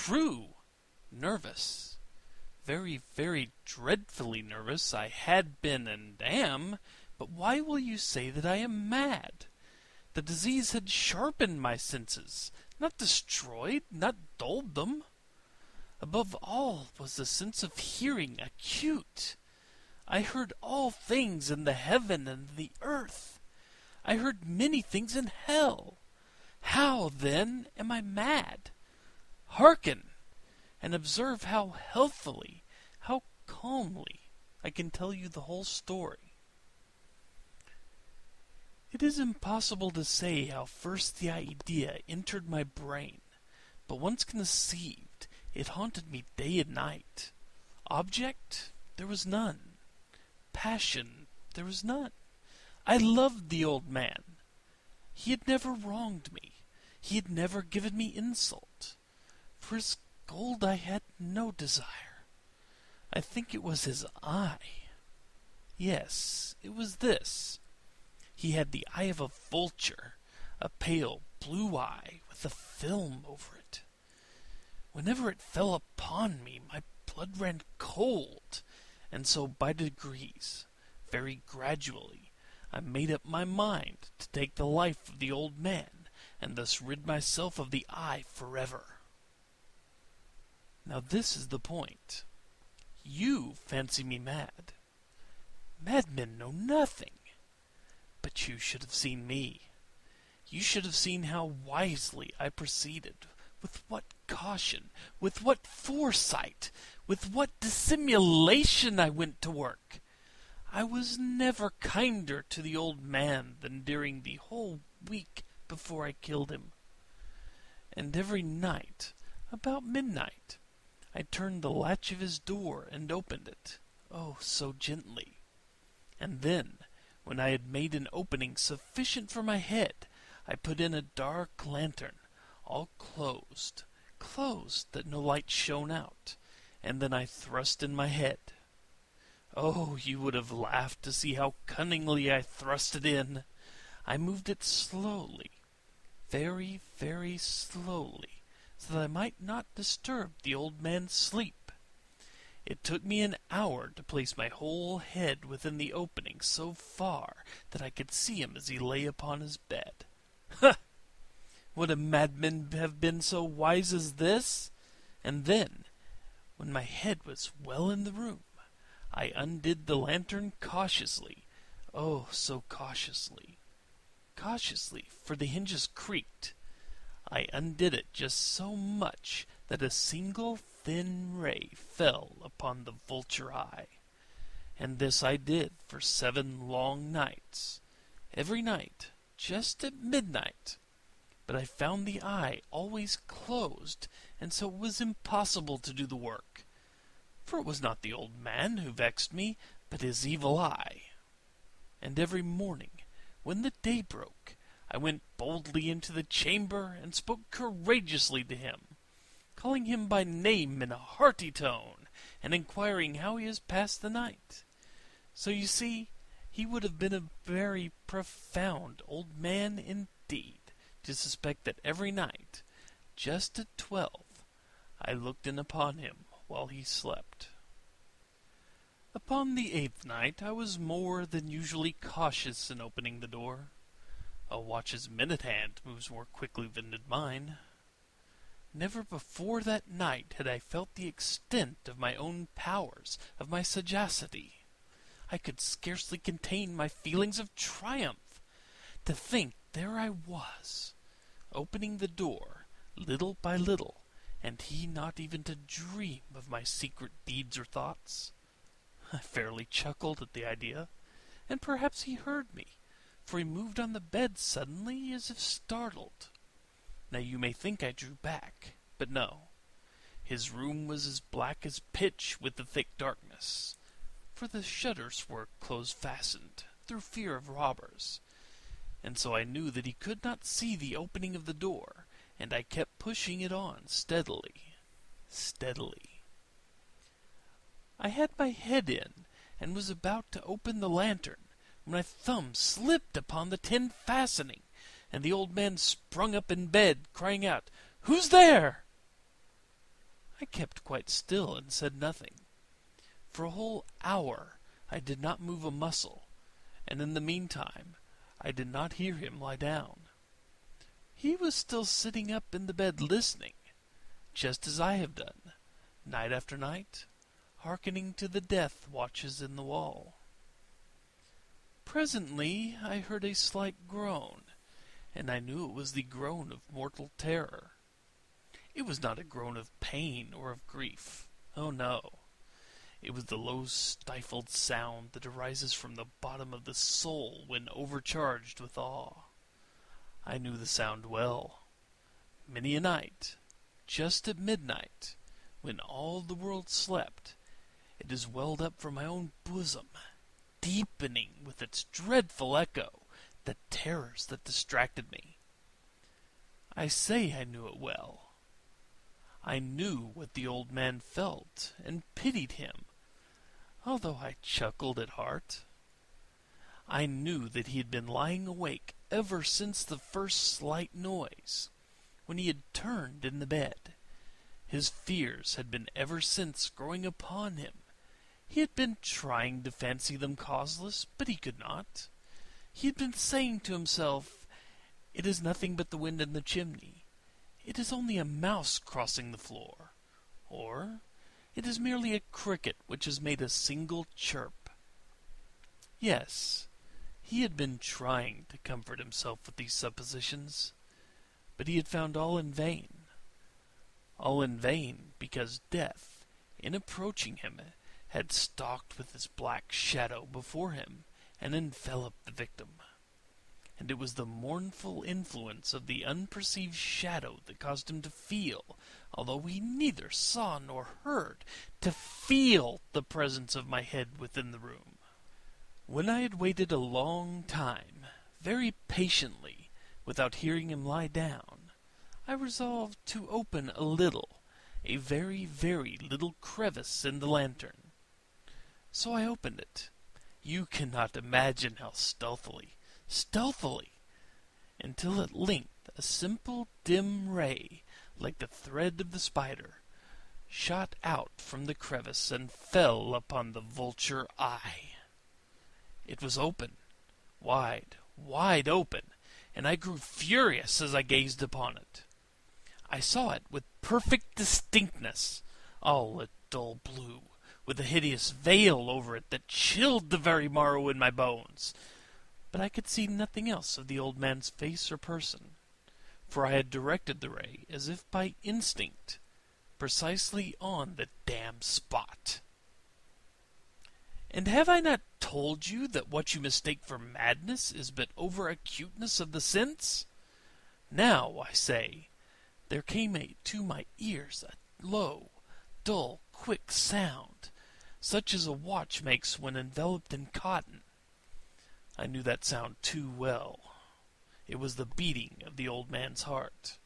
true. Nervous. Very, very dreadfully nervous I had been and am, but why will you say that I am mad? The disease had sharpened my senses, not destroyed, not dulled them. Above all was the sense of hearing acute. I heard all things in the heaven and the earth. I heard many things in hell. How, then, am I mad? Hearken, and observe how healthily, how calmly I can tell you the whole story. It is impossible to say how first the idea entered my brain, but once conceived, it haunted me day and night. Object, there was none. Passion, there was none. I loved the old man. He had never wronged me. He had never given me insult. For his gold I had no desire. I think it was his eye. Yes, it was this. He had the eye of a vulture, a pale blue eye with a film over it. Whenever it fell upon me, my blood ran cold, and so by degrees, very gradually, I made up my mind to take the life of the old man, and thus rid myself of the eye forever. Now this is the point. You fancy me mad. Madmen know nothing. But you should have seen me. You should have seen how wisely I proceeded, with what caution, with what foresight, with what dissimulation I went to work. I was never kinder to the old man than during the whole week before I killed him. And every night, about midnight, I turned the latch of his door and opened it, oh, so gently. And then, when I had made an opening sufficient for my head, I put in a dark lantern, all closed that no light shone out, and then I thrust in my head. Oh, you would have laughed to see how cunningly I thrust it in. I moved it slowly, very, very slowly, so that I might not disturb the old man's sleep. It took me an hour to place my whole head within the opening so far that I could see him as he lay upon his bed. Ha! Would a madman have been so wise as this? And then, when my head was well in the room, I undid the lantern cautiously, oh, so cautiously. Cautiously, for the hinges creaked. I undid it just so much that a single thin ray fell upon the vulture eye. And this I did for 7 long nights, every night, just at midnight. But I found the eye always closed, and so it was impossible to do the work. For it was not the old man who vexed me, but his evil eye. And every morning, when the day broke, I went boldly into the chamber and spoke courageously to him, calling him by name in a hearty tone, and inquiring how he has passed the night. So you see, he would have been a very profound old man indeed to suspect that every night, just at 12, I looked in upon him while he slept. Upon the 8th night I was more than usually cautious in opening the door. A watch's minute hand moves more quickly than did mine. Never before that night had I felt the extent of my own powers, of my sagacity. I could scarcely contain my feelings of triumph. To think there I was, opening the door, little by little, and he not even to dream of my secret deeds or thoughts. I fairly chuckled at the idea, and perhaps he heard me, for he moved on the bed suddenly as if startled. Now you may think I drew back, but no. His room was as black as pitch with the thick darkness, for the shutters were close-fastened, through fear of robbers, and so I knew that he could not see the opening of the door, and I kept pushing it on steadily, steadily. I had my head in, and was about to open the lantern, when my thumb slipped upon the tin fastening, and the old man sprung up in bed, crying out, "Who's there?" I kept quite still and said nothing. For a whole hour I did not move a muscle, and in the meantime I did not hear him lie down. He was still sitting up in the bed listening, just as I have done, night after night, hearkening to the death watches in the wall. Presently I heard a slight groan, and I knew it was the groan of mortal terror. It was not a groan of pain or of grief. Oh, no. It was the low stifled sound that arises from the bottom of the soul when overcharged with awe. I knew the sound well. Many a night, just at midnight, when all the world slept, it has welled up from my own bosom, deepening with its dreadful echo the terrors that distracted me. I say I knew it well. I knew what the old man felt, and pitied him, although I chuckled at heart. I knew that he had been lying awake ever since the first slight noise, when he had turned in the bed. His fears had been ever since growing upon him. He had been trying to fancy them causeless, but he could not. He had been saying to himself, "It is nothing but the wind in the chimney. It is only a mouse crossing the floor," or "It is merely a cricket which has made a single chirp." Yes, he had been trying to comfort himself with these suppositions, but he had found all in vain. All in vain, because death, in approaching him, had stalked with his black shadow before him and enveloped the victim. And it was the mournful influence of the unperceived shadow that caused him to feel, although he neither saw nor heard, to feel the presence of my head within the room. When I had waited a long time, very patiently, without hearing him lie down, I resolved to open a very, very little crevice in the lantern. So I opened it. You cannot imagine how stealthily, until at length a simple dim ray, like the thread of the spider, shot out from the crevice and fell upon the vulture eye. It was open, wide open, and I grew furious as I gazed upon it. I saw it with perfect distinctness, all a dull blue, with a hideous veil over it that chilled the very marrow in my bones. But I could see nothing else of the old man's face or person, for I had directed the ray, as if by instinct, precisely on the damned spot. And have I not told you that what you mistake for madness is but over-acuteness of the sense? Now, I say, there came to my ears a low, dull, quick sound, such as a watch makes when enveloped in cotton. I knew that sound too well. It was the beating of the old man's heart.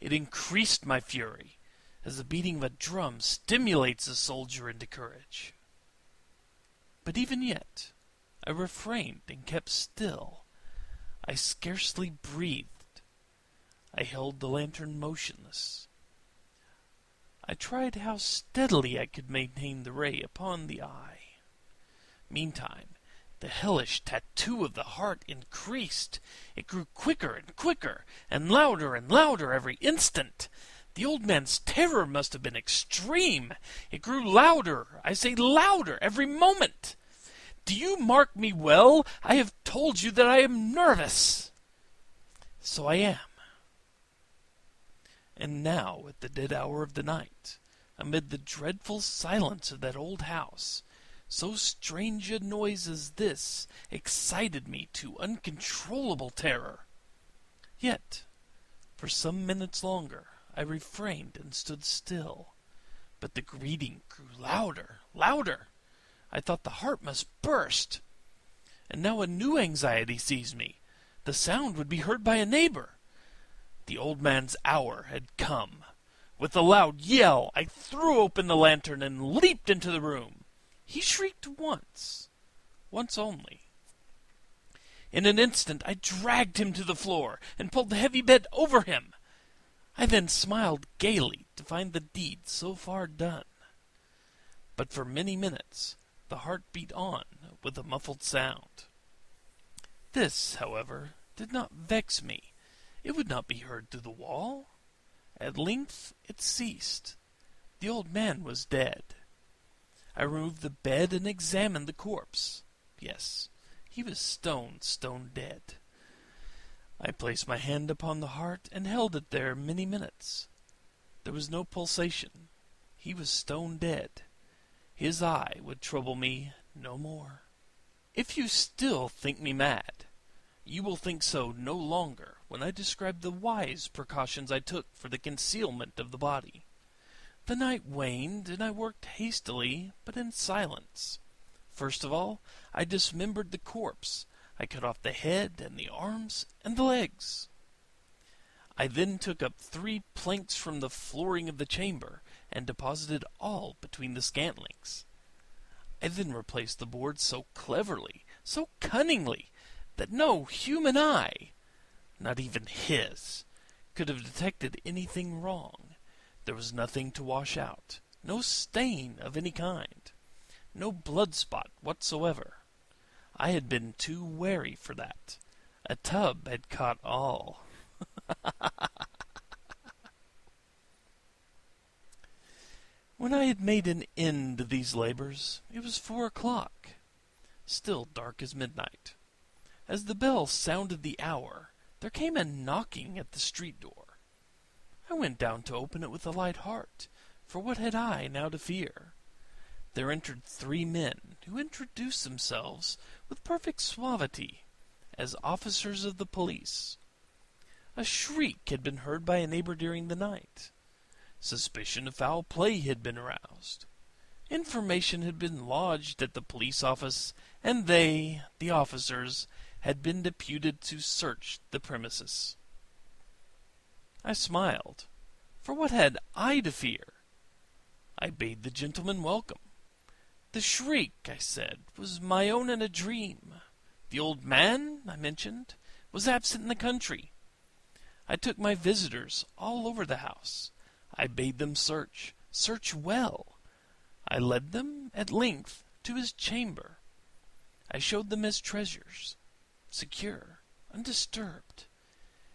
It increased my fury, as the beating of a drum stimulates a soldier into courage. But even yet, I refrained and kept still. I scarcely breathed. I held the lantern motionless. I tried how steadily I could maintain the ray upon the eye. Meantime, the hellish tattoo of the heart increased. It grew quicker and quicker, and louder every instant. The old man's terror must have been extreme. It grew louder, I say louder, every moment. Do you mark me well? I have told you that I am nervous. So I am. And now, at the dead hour of the night, amid the dreadful silence of that old house, so strange a noise as this excited me to uncontrollable terror. Yet, for some minutes longer, I refrained and stood still. But the greeting grew louder. I thought the heart must burst. And now a new anxiety seized me. The sound would be heard by a neighbor. The old man's hour had come. With a loud yell, I threw open the lantern and leaped into the room. He shrieked once only. In an instant I dragged him to the floor and pulled the heavy bed over him. I then smiled gaily, to find the deed so far done. But for many minutes the heart beat on with a muffled sound. This, however, did not vex me. It would not be heard through the wall. At length it ceased. The old man was dead. I removed the bed and examined the corpse. Yes, he was stone dead. I placed my hand upon the heart and held it there many minutes. There was no pulsation. He was stone dead. His eye would trouble me no more. If you still think me mad, you will think so no longer when I describe the wise precautions I took for the concealment of the body. The night waned, and I worked hastily, but in silence. First of all, I dismembered the corpse. I cut off the head and the arms and the legs. I then took up 3 planks from the flooring of the chamber and deposited all between the scantlings. I then replaced the boards so cleverly, so cunningly, that no human eye, not even his, could have detected anything wrong. There was nothing to wash out, no stain of any kind, no blood spot whatsoever. I had been too wary for that. A tub had caught all. When I had made an end of these labors, it was 4 o'clock, still dark as midnight. As the bell sounded the hour, there came a knocking at the street door. I went down to open it with a light heart, for what had I now to fear? There entered 3 men, who introduced themselves with perfect suavity as officers of the police. A shriek had been heard by a neighbor during the night. Suspicion of foul play had been aroused. Information had been lodged at the police office, and they, the officers, had been deputed to search the premises. I smiled, for what had I to fear? I bade the gentleman welcome. The shriek, I said, was my own in a dream. The old man, I mentioned, was absent in the country. I took my visitors all over the house. I bade them search well. I led them, at length, to his chamber. I showed them his treasures, secure, undisturbed.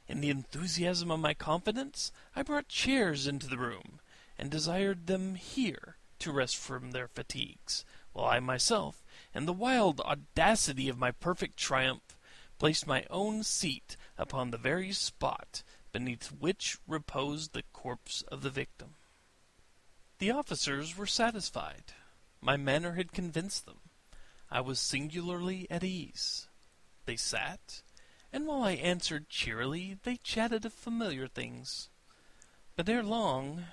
In the enthusiasm of my confidence, I brought chairs into the room, and desired them here to rest from their fatigues, while I myself, in the wild audacity of my perfect triumph, placed my own seat upon the very spot beneath which reposed the corpse of the victim. The officers were satisfied. My manner had convinced them. I was singularly at ease. They sat, and while I answered cheerily, they chatted of familiar things. But ere long,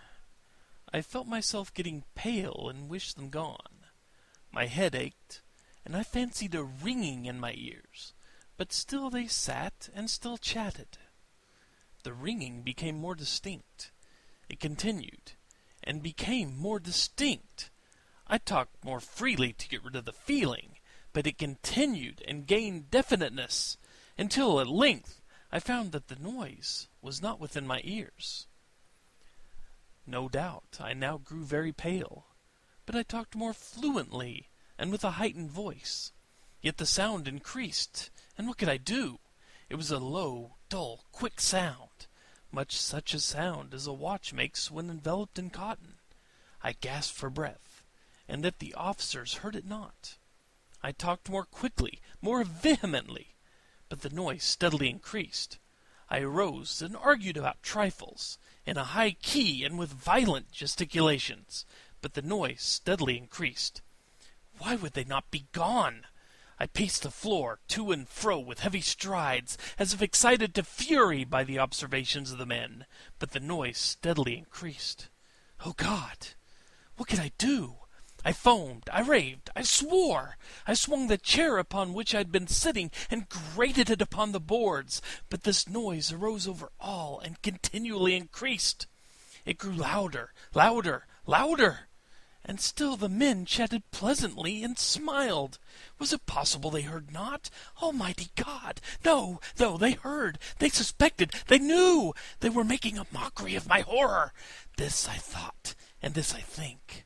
I felt myself getting pale and wished them gone. My head ached, and I fancied a ringing in my ears, but still they sat and still chatted. The ringing became more distinct. It continued, and became more distinct. I talked more freely to get rid of the feeling, but it continued and gained definiteness, until at length I found that the noise was not within my ears. No doubt I now grew very pale, but I talked more fluently and with a heightened voice. Yet the sound increased, and what could I do? It was a low, dull, quick sound, much such a sound as a watch makes when enveloped in cotton. I gasped for breath, and that the officers heard it not. I talked more quickly, more vehemently, but the noise steadily increased. I arose and argued about trifles, in a high key and with violent gesticulations, but the noise steadily increased. Why would they not be gone? I paced the floor to and fro with heavy strides, as if excited to fury by the observations of the men, but the noise steadily increased. Oh God! What could I do? I foamed, I raved, I swore. I swung the chair upon which I had been sitting and grated it upon the boards, but this noise arose over all and continually increased. It grew louder, louder, louder, And still the men chatted pleasantly and smiled. Was it possible they heard not? Almighty God! No, they heard, they suspected, they knew! They were making a mockery of my horror! This I thought, and this I think.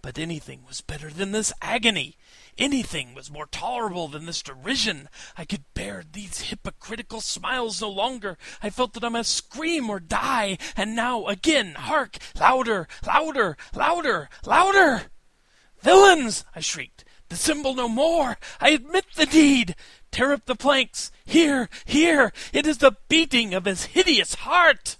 But anything was better than this agony. Anything was more tolerable than this derision. I could bear these hypocritical smiles no longer. I felt that I must scream or die. And now again, hark! Louder, louder, louder, louder! Villains! I shrieked. Dissemble no more! I admit the deed! Tear up the planks! Here! It is the beating of his hideous heart!